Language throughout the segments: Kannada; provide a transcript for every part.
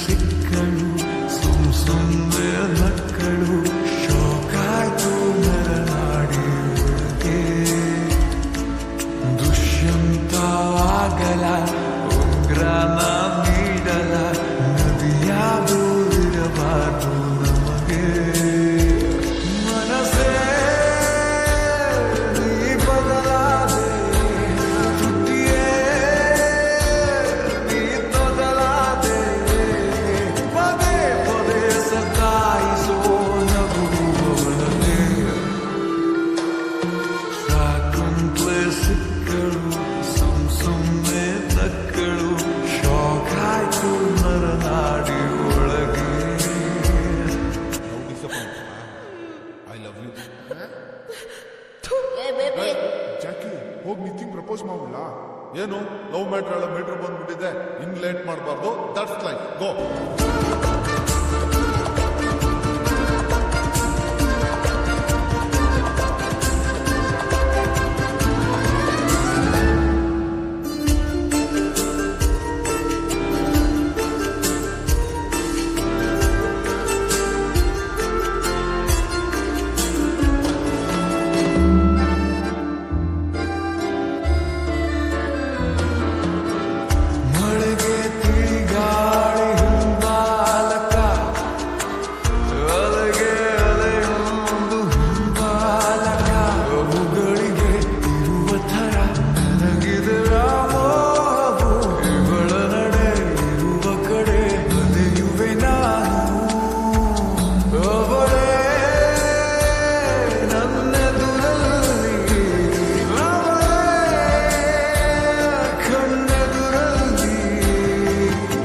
ಸಿಕ್ಕಳು ಸುಮ್ಮನೆ ಮಕ್ಕಳು ಶೋಕಾಯ್ತು ನರನಾಡಿ ಒಳಗೆ ದುಷ್ಯಂತವಾಗಲ ಉಗ್ರನ ನೀಡಲ ನದಿಯಾಗೂ ಇರಬಾರ್ದು ನಮಗೆ ಮನಸ್ಸೇ ನೀ ಬದಲಾದೆ ತುಟಿಯೇ ನೀ ತೊದಲಾದೆ ಪದೇ ಪದೇ ಸತಾಯಿಸೋ ನಗುವವಳನೆ ಸಾಕುಂತ್ಲೆ ಸಿಕ್ಕಳು ಸುಮ್ಮನೆ ತಕ್ಕಳು ಶೋಕಾಯ್ತು ನರನಾಡಿ ಒಳಗೆ ಐ ಲವ್ ಯು ಜಾಕಿ ಹೋಗಿ ನಿತಿನ್ ಪ್ರಪೋಸ್ ಮಾಡೋಣ. ಏನು ಲವ್ ಮ್ಯಾಟ್ರ್ ಮೀಟರ್ ಬಂದ್ಬಿಟ್ಟಿದೆ, ಇನ್ ಲೇಟ್ ಮಾಡಬಾರ್ದು. That's life. ಗೋ. ಮಳೆಗೆ ತಿರುಗಾಳಿ ಹಿಂಬಾಲಕ ಅಲೆಗೆ ಅಲೆಯೊಂದು ಹಿಂಬಾಲಕ ಅವುಗಳಿಗೆ ಇರುವ ಥರ ನನಗಿದೆ ವ್ಯಾಮೋಹವು ಇವಳ ನಡೆ ಇರುವ ಕಡೆ ಬದಿಯುವೆ ನಾನು ಅವಳೇ ನನ್ನೆದುರಲ್ಲಿ ಅವಳೇ ಕಣ್ಣೆದುರಲ್ಲಿ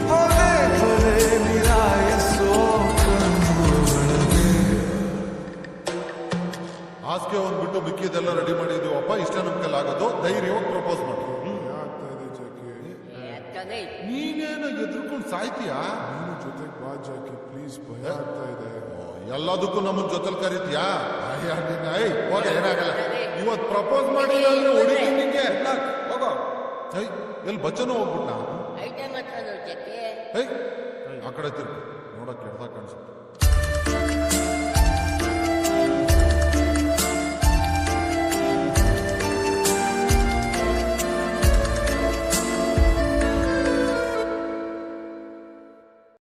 ಪದೇ ಪದೇ ನಿರಾಯಿಸೋ ಕಣ್ಣುಗಳೇ ಹಾಸಿಗೆ ಒಂದ್ಬಿಟ್ಟು ಮಿಕ್ಕಿದೆಲ್ಲ ರೆಡಿ ಮಾಡಿದೀವಪ್ಪ. ಇಷ್ಟ ನಮ್ ಕೈಲಿ ಆಗೋದು. ಧೈರ್ಯವಾಗಿ ಪ್ರಪೋಸ್ ಮಾಡಿ. ಆಗ್ತಾ ಇದೆ ಜಾಕಿ. ನೀನೇನು ಎದುರ್ಕೊಂಡು ಸಾಯ್ತೀಯಾ? ನೀನು ಜೊತೆಗೆ ಬಾ ಜಾಕಿ ಪ್ಲೀಸ್, ಭಯ ಆಗ್ತಾ ಇದೆ. ಎಲ್ಲದಕ್ಕೂ ನಮ್ಮನ್ ಜೊತೆಲಿ ಕರೀತೀಯಾ? ಹೋಗ, ಏನಾಗಲ್ಲ. ಇವತ್ ಪ್ರಪೋಸ್ ಮಾಡಿಲ್ಲ ಅಂದ್ರೆ ಹೊಡಿತೀನಿ ನಿಂಗೆ. ಹೋಗೋ. ಎಲ್ಲಿ ಬಚ್ಚನೂ ಹೋಗ್ಬಿಟ್ಟ. ಆ ಕಡೆ ತಿರ್ಗು, ನೋಡಕ್ ಕೆಡ್ದಾಗ ಕಾಣಿಸುತ್ತೆ.